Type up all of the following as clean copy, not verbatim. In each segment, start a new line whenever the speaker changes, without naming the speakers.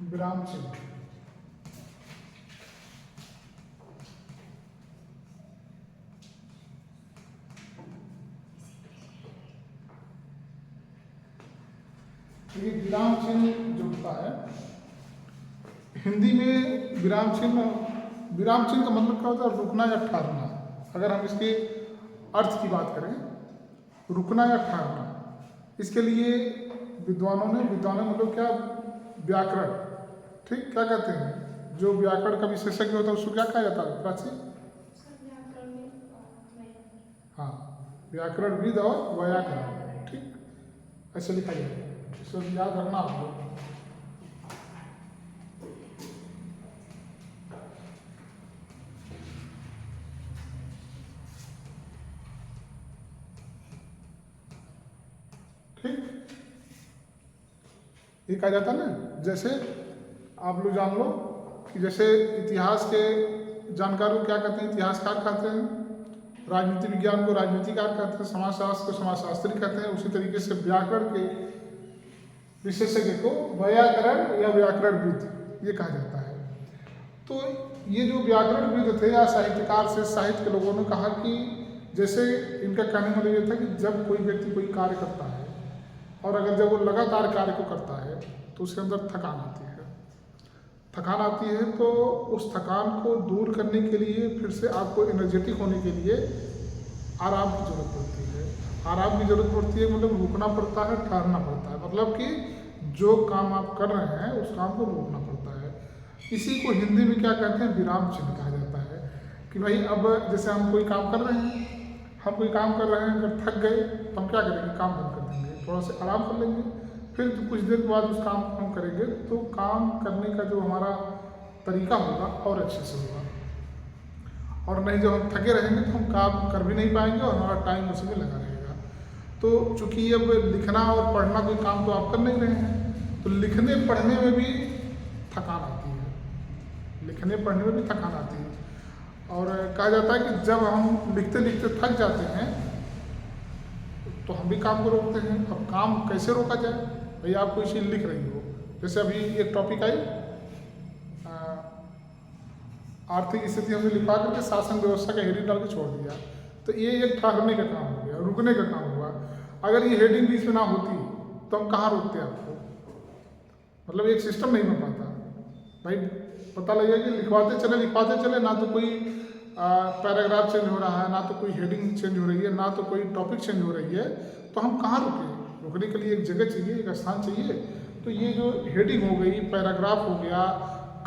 विराम चिन्ह। ये विराम चिन्ह जो होता है हिंदी में विराम चिन्ह का मतलब क्या होता है? रुकना या ठहरना। अगर हम इसके अर्थ की बात करें, रुकना या ठहरना, इसके लिए विद्वानों ने मतलब क्या, व्याकरण, ठीक, क्या कहते हैं, जो व्याकरण का विशेषज्ञ होता है उसको क्या कहा जाता है प्राची? हाँ, व्याकरणविद और व्याकरण, ठीक, ऐसे लिखा जाएगा, इसको याद रखना आप लोग। ठीक, ये कहा जाता है ना, जैसे आप लोग जान लो कि जैसे इतिहास के जानकार को क्या कहते हैं? इतिहासकार कहते हैं। राजनीति विज्ञान को राजनीतिकार कहते हैं। समाजशास्त्र को समाजशास्त्री कहते हैं। उसी तरीके से व्याकरण के विशेषज्ञ को व्याकरण या व्याकरणविद ये कहा जाता है। तो ये जो व्याकरणविद थे या साहित्यकार से साहित्य के लोगों ने कहा कि जैसे इनका कहने वाला ये था कि जब कोई व्यक्ति कोई कार्य करता है और अगर जब वो लगातार कार्य को करता है तो उसके अंदर थकान आती है, तो उस थकान को दूर करने के लिए फिर से आपको एनर्जेटिक होने के लिए आराम की जरूरत पड़ती है। आराम की जरूरत पड़ती है मतलब रुकना पड़ता है, ठहरना पड़ता है, मतलब कि जो काम आप कर रहे हैं उस काम को रोकना पड़ता है। इसी को हिंदी में क्या कहते हैं? विराम चिन्ह कहा जाता है। कि भाई अब जैसे हम कोई काम कर रहे हैं, अगर थक गए तो हम क्या करेंगे? काम बंद कर देंगे, थोड़ा सा आराम कर लेंगे, फिर कुछ देर के बाद उस काम को हम करेंगे तो काम करने का जो हमारा तरीका होगा और अच्छे से होगा। और नहीं, जब हम थके रहेंगे तो हम काम कर भी नहीं पाएंगे और हमारा टाइम उसी में लगा रहेगा। तो चूंकि अब लिखना और पढ़ना कोई काम तो आप कर नहीं रहे हैं, तो लिखने पढ़ने में भी थकान आती है। और कहा जाता है कि जब हम लिखते लिखते थक जाते हैं तो हम भी काम को रोकते हैं। अब काम कैसे रोका जाए? भाई आप कोई चीज़ लिख रही हो, जैसे अभी एक टॉपिक आई आर्थिक स्थिति हमने लिखा करके शासन व्यवस्था का हेडिंग डाल के छोड़ दिया, तो ये एक ठहरने का काम हो गया, रुकने का काम हुआ। अगर ये हेडिंग बीच में ना होती तो हम कहाँ रोकते आपको? मतलब एक सिस्टम नहीं बन पाता। भाई पता लगेगा कि लिखवाते चले, ना तो कोई पैराग्राफ चेंज हो रहा है, ना तो कोई हेडिंग चेंज हो रही है, ना तो कोई टॉपिक चेंज हो रही है, तो हम कहाँ रुकें? रुकने के लिए एक जगह चाहिए, एक स्थान चाहिए। तो ये जो हेडिंग हो गई, पैराग्राफ हो गया,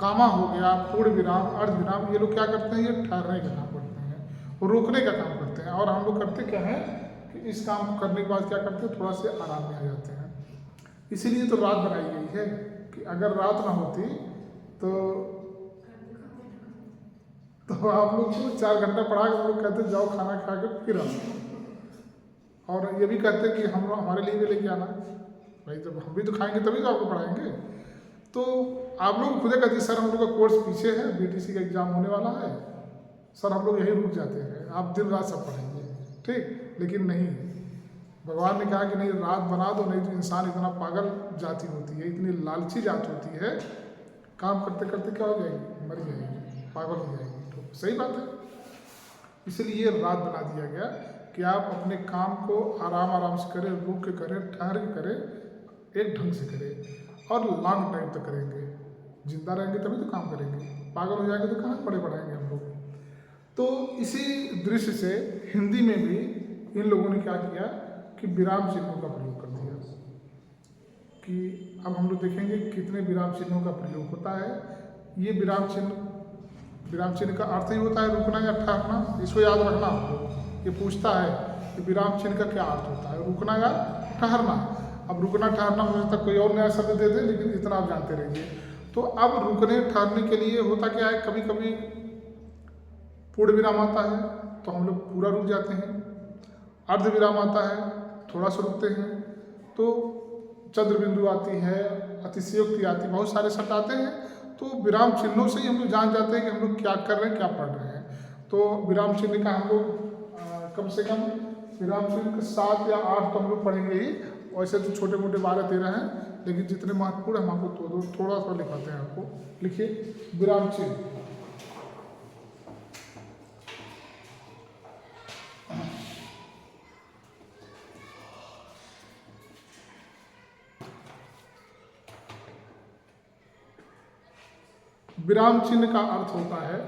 कामा हो गया, पूर्ण विराम, अर्ध विराम, ये लोग क्या करते हैं? ये ठहरने का काम करते हैं, रोकने का काम करते हैं। और हम लोग करते क्या है कि इस काम को करने के बाद क्या करते हैं? थोड़ा से आराम में आ जाते हैं। इसीलिए तो रात बनाई गई है कि अगर रात ना होती तो आप लोग को 4 घंटा पढ़ा के हम लोग कहते जाओ खाना खा के फिर आओ। और ये भी कहते कि हमारे लिए भी लेके आना। भाई जब हम भी तो खाएंगे तभी तो आपको पढ़ाएंगे। तो आप लोग खुद कहते सर हम लोग का कोर्स पीछे है, बीटीसी का एग्जाम होने वाला है, सर हम लोग यहीं रुक जाते हैं, आप दिन रात सब पढ़ेंगे, ठीक। लेकिन नहीं, भगवान ने कहा कि नहीं, रात बना दो, नहीं तो इंसान इतना पागल जाति होती है, इतनी लालची जात होती है, काम करते करते क्या हो जाएगी? मर जाएगी, पागल हो जाएगी। तो सही बात है, इसलिए रात बना दिया गया कि आप अपने काम को आराम से करें, रुक के करें, ठहर के करें, एक ढंग से करें और लॉन्ग टाइम तक करेंगे। जिंदा रहेंगे तभी तो काम करेंगे, पागल हो जाएंगे तो कहाँ पढ़ाएंगे हम लोग। तो इसी दृश्य से हिंदी में भी इन लोगों ने क्या किया कि विराम चिन्हों का प्रयोग कर दिया। कि अब हम लोग देखेंगे कितने विराम चिन्हों का प्रयोग होता है। ये विराम चिन्ह का अर्थ ही होता है रुकना या ठहरना। इसको याद रखना आपको। ये पूछता है कि विराम चिन्ह का क्या अर्थ होता है, रुकना या ठहरना। अब रुकना ठहरना मुझे तक कोई और नया शब्द दे दे, लेकिन इतना आप जानते रहिए। तो अब रुकने ठहरने के लिए होता क्या है, कभी कभी पूर्ण विराम आता है तो हम लोग पूरा रुक जाते हैं, अर्ध विराम आता है थोड़ा सा रुकते हैं, तो चंद्र बिंदु आती है, अतिशयोक्ति आती है, बहुत सारे शब्द आते हैं। तो विराम चिन्हों से ही हम लोग जान जाते हैं कि हम लोग क्या कर रहे हैं, क्या पढ़ रहे हैं। तो विराम चिन्ह का हम लोग कम से कम विराम चिन्ह 7 या 8 तो हम लोग पढ़ेंगे ही, वैसे तो छोटे मोटे 12-13 हैं, लेकिन जितने महत्वपूर्ण हम आपको थोड़ा सा लिखाते हैं आपको। लिखिए विराम चिन्ह। विराम चिन्ह का अर्थ होता है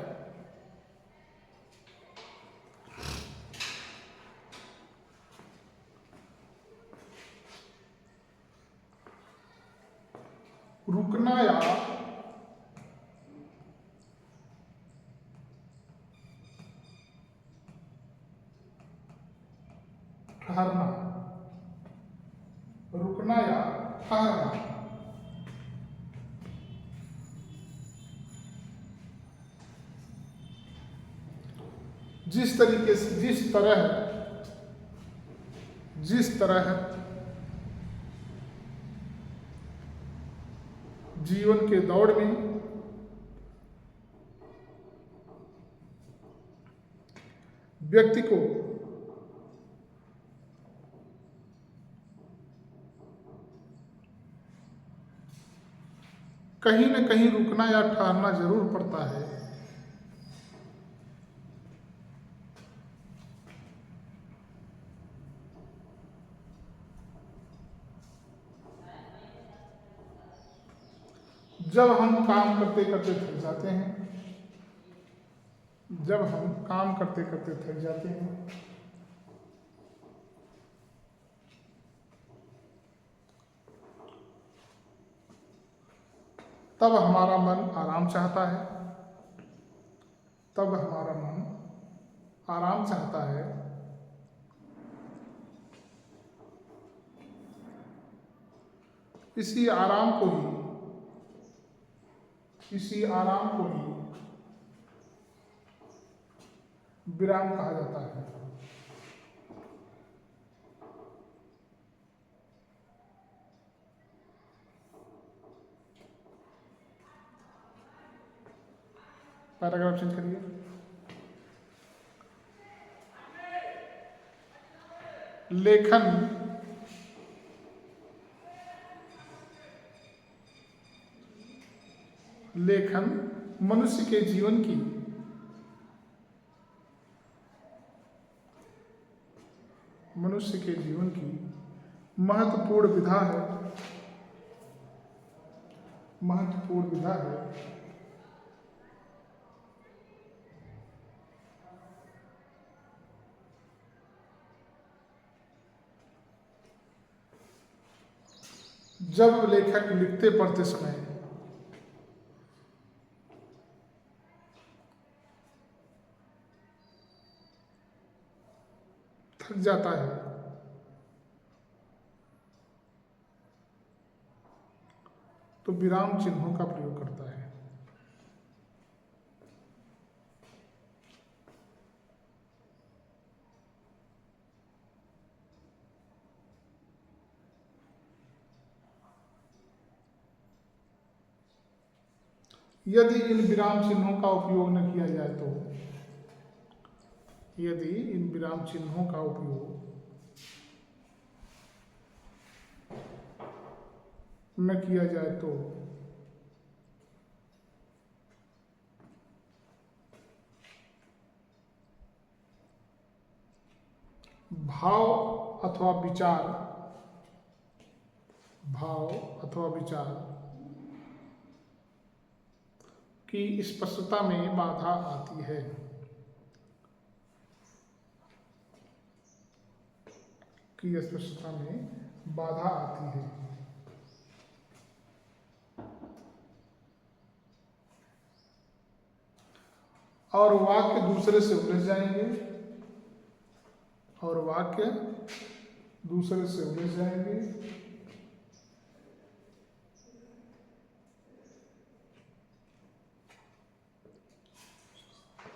रुकना या ठहरना। रुकना या ठहरना। जिस तरीके से जिस तरह जीवन के दौड़ में व्यक्ति को कहीं न कहीं रुकना या ठहरना जरूर पड़ता है, जब हम काम करते करते थक जाते हैं, जब हम काम करते करते थक जाते हैं, तब हमारा मन आराम चाहता है, तब हमारा मन आराम चाहता है। इसी आराम को ही विराम कहा जाता है। पैराग्राफ चेंज करिए। लेखन मनुष्य के जीवन की महत्वपूर्ण विधा है। जब लेखक लिखते पढ़ते समय थक जाता है, तो विराम चिन्हों का प्रयोग करता है। यदि इन विराम चिन्हों का उपयोग न किया जाए तो भाव अथवा विचार की स्पष्टता में बाधा आती है। और वाक्य दूसरे से उलझ जाएंगे,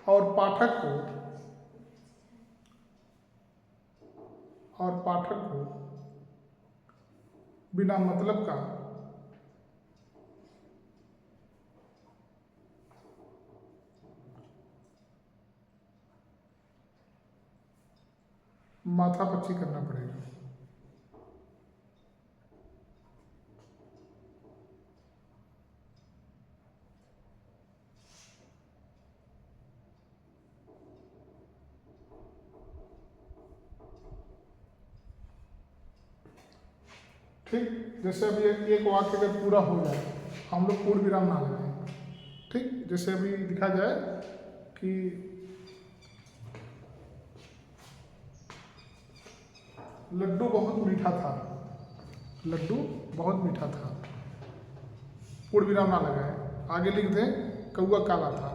और पाठक को बिना मतलब का माथापच्ची करना पड़ेगा। ठीक, जैसे अभी एक वाक्य अगर पूरा हो जाए, हम लोग पूर्ण विराम ना लगाएं। ठीक, जैसे अभी लिखा जाए कि लड्डू बहुत मीठा था, लड्डू बहुत मीठा था, पूर्ण विराम ना लगाएं, आगे लिख दें कौआ काला था।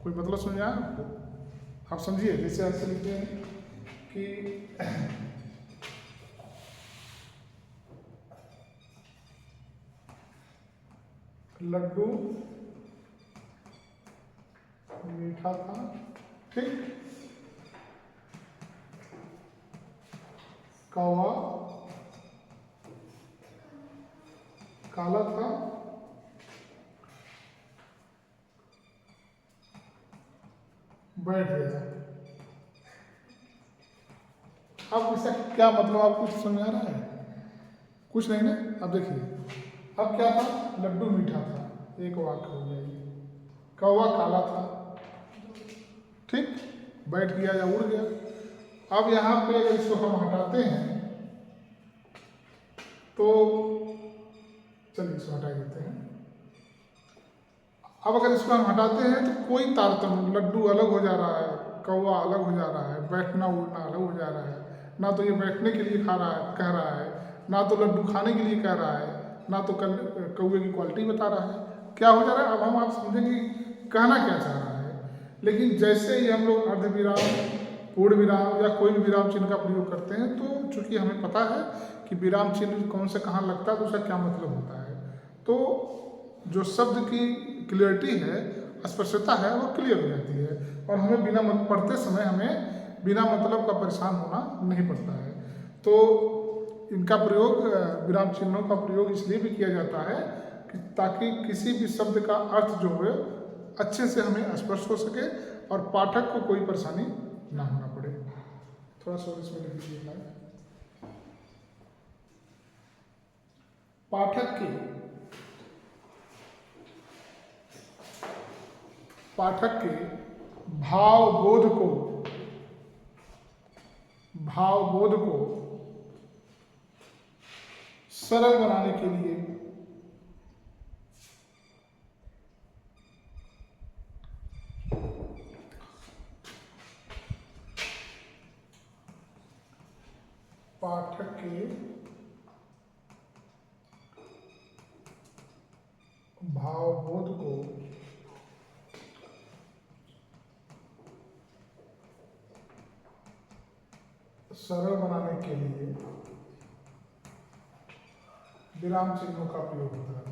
कोई मतलब समझ आया आपको? आप समझिए, जैसे ऐसे लिखते हैं कि लड्डू मीठा था, ठीक, कौवा काला था, बैठ गया। अब इसका क्या मतलब आपको समझ आ रहा है? कुछ नहीं ना। अब देखिए, अब क्या था, लड्डू मीठा था, एक वाक्य हो गया ये। कौवा काला था, ठीक, बैठ गया या उड़ गया। अब यहाँ पे अगर इसको हम हटाते हैं तो चलिए इसको हटा देते हैं। अब अगर इसको हम हटाते हैं तो कोई तारतम्य, लड्डू अलग हो जा रहा है, कौवा अलग हो जा रहा है, बैठना उड़ना अलग हो जा रहा है। ना तो ये बैठने के लिए खा रहा है, कह रहा है, ना तो लड्डू खाने के लिए कह रहा है, ना तो कौवे की क्वालिटी बता रहा है। क्या हो जा रहा है? अब हम आप समझेंगे कहना क्या चाह रहा है। लेकिन जैसे ही हम लोग अर्धविराम, पूर्ण विराम या कोई भी विराम चिन्ह का प्रयोग करते हैं, तो चूंकि हमें पता है कि विराम चिन्ह कौन से कहाँ लगता है तो उसका क्या मतलब होता है, तो जो शब्द की क्लियरिटी है, स्पष्टता है, वो क्लियर हो जाती है और हमें बिना पढ़ते समय हमें बिना मतलब का परेशान होना नहीं पड़ता है। तो इनका प्रयोग, विराम चिन्हों का प्रयोग इसलिए भी किया जाता है कि ताकि किसी भी शब्द का अर्थ जो है अच्छे से हमें स्पष्ट हो सके और पाठक को कोई परेशानी ना होना पड़े। थोड़ा सा इसमें लिख दीजिए। पाठक के भावबोध को सरल बनाने के लिए पाठक के भावबोध को सरल बनाने के लिए विराम चिन्हों का प्रयोग होता है।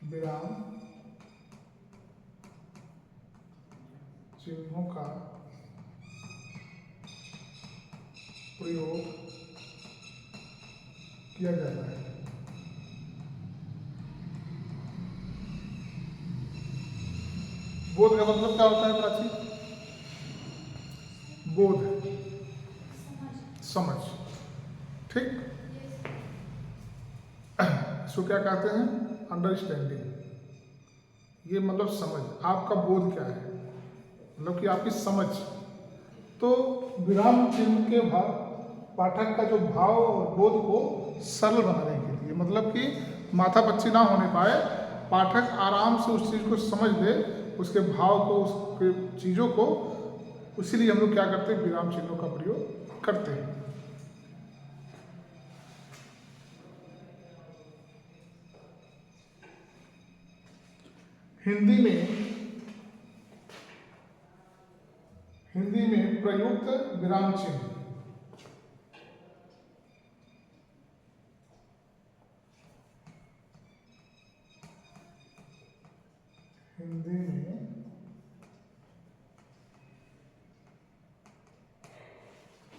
विराम चिन्हों का प्रयोग किया जाता है। बोध का मतलब क्या होता है प्राची? बोध, समझ, ठीक, इसको क्या कहते हैं? अंडरस्टैंडिंग। ये मतलब समझ, आपका बोध क्या है, मतलब कि आपकी समझ। तो विराम चिन्ह के भाव, पाठक का जो भाव और बोध को सरल बनाने के लिए, मतलब कि माथापच्ची ना होने पाए, पाठक आराम से उस चीज़ को समझ ले, उसके भाव को, उसके चीज़ों को, इसीलिए हम लोग क्या करते हैं, विराम चिन्हों का प्रयोग करते हैं। हिंदी में प्रयुक्त विराम चिन्ह, हिंदी में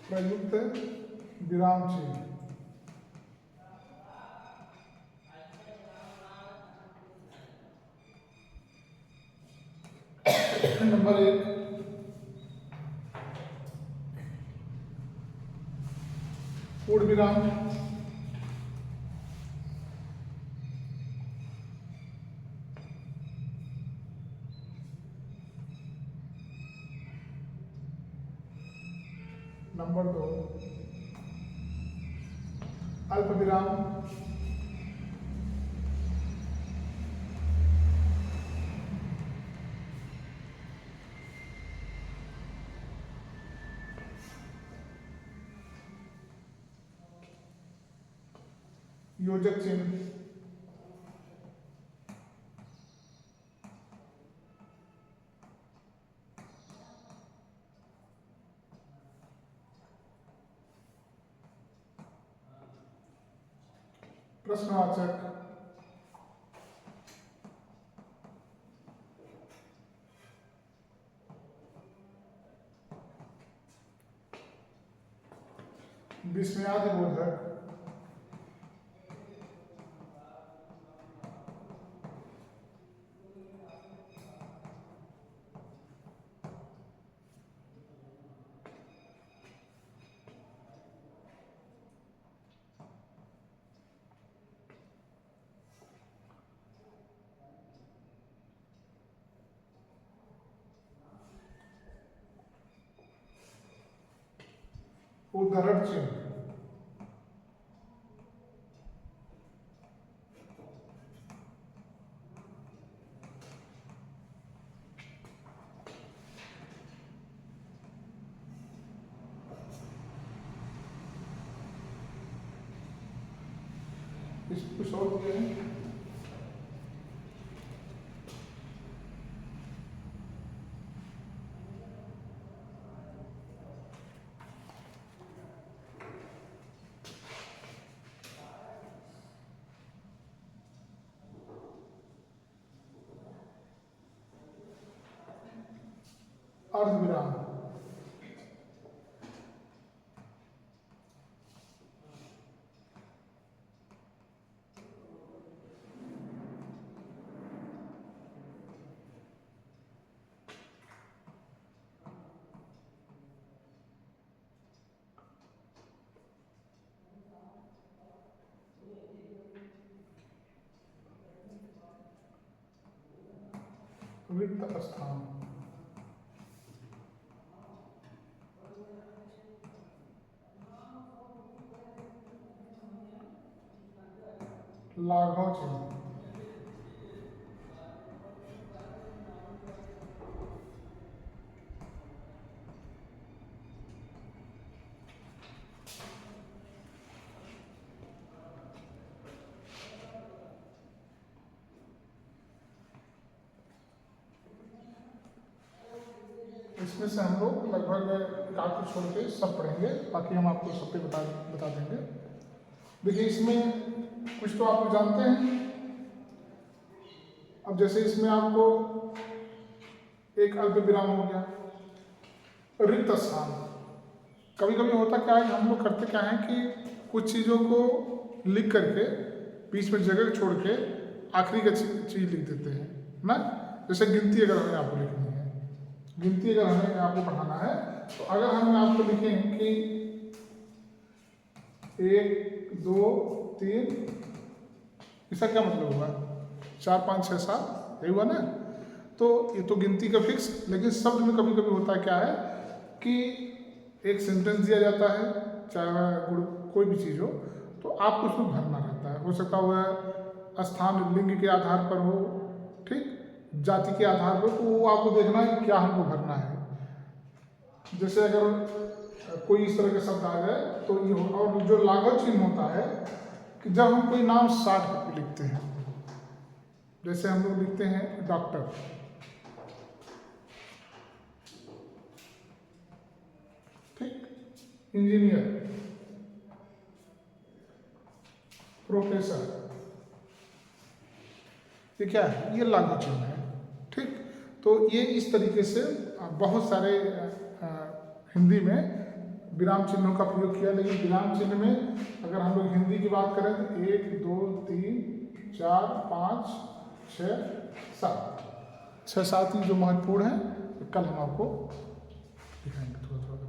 प्रयुक्त विराम चिन्ह। नंबर 1, पूर्ण विराम। नंबर 2, अल्प विराम, योजक चिन्ह, प्रश्नवाचक, विस्मयादिबोधक, उद्धरण चिन्ह, इस कुछ और दिए हैं। अर्धविराम, रिक्त स्थान, लाघव चिन्ह, इसमें से हम लोग लगभग एक आध को छोड़ के सब पढ़ेंगे, बाकी हम आपको सब पे बता देंगे। देखिए इसमें कुछ तो आप लोग जानते हैं। अब जैसे इसमें आपको एक अल्प विराम हो गया, रिक्त स्थान। कभी कभी होता क्या है, हम लोग करते क्या है कि कुछ चीज़ों को लिख करके बीच में जगह छोड़ के आखिरी का चीज़ लिख देते हैं ना। जैसे गिनती अगर हमें आपको लिखनी है, गिनती अगर हमें आपको पढ़ाना है, तो अगर हम आपको लिखें कि 1 2 3, इसका क्या मतलब हुआ? 4 5 6 7, यही हुआ ना। तो ये तो गिनती का फिक्स, लेकिन शब्द में कभी कभी होता क्या है कि एक सेंटेंस दिया जाता है, चाहे कोई भी चीज़ हो, तो आपको उसमें भरना रहता है। हो सकता हुआ स्थान लिंग के आधार पर हो, ठीक, जाति के आधार पर, तो वो आपको देखना है कि क्या हमको भरना है। जैसे अगर कोई इस तरह के शब्द आ जाए तो ये हो। और जो लाघव चिन्ह होता है कि जब हम कोई नाम शॉर्ट करके लिखते हैं, जैसे हम लोग लिखते हैं डॉक्टर, ठीक, इंजीनियर, प्रोफेसर, ये क्या है? ये लाघव चिन्ह है, ठीक। तो ये इस तरीके से बहुत सारे हिंदी में विराम चिन्हों का प्रयोग किया। लेकिन विराम चिन्ह में अगर हम लोग हिंदी की बात करें तो 1 2 3 4 5 6 7 ही जो महत्वपूर्ण है, कल हम आपको दिखाएंगे थोड़ा थोड़ा।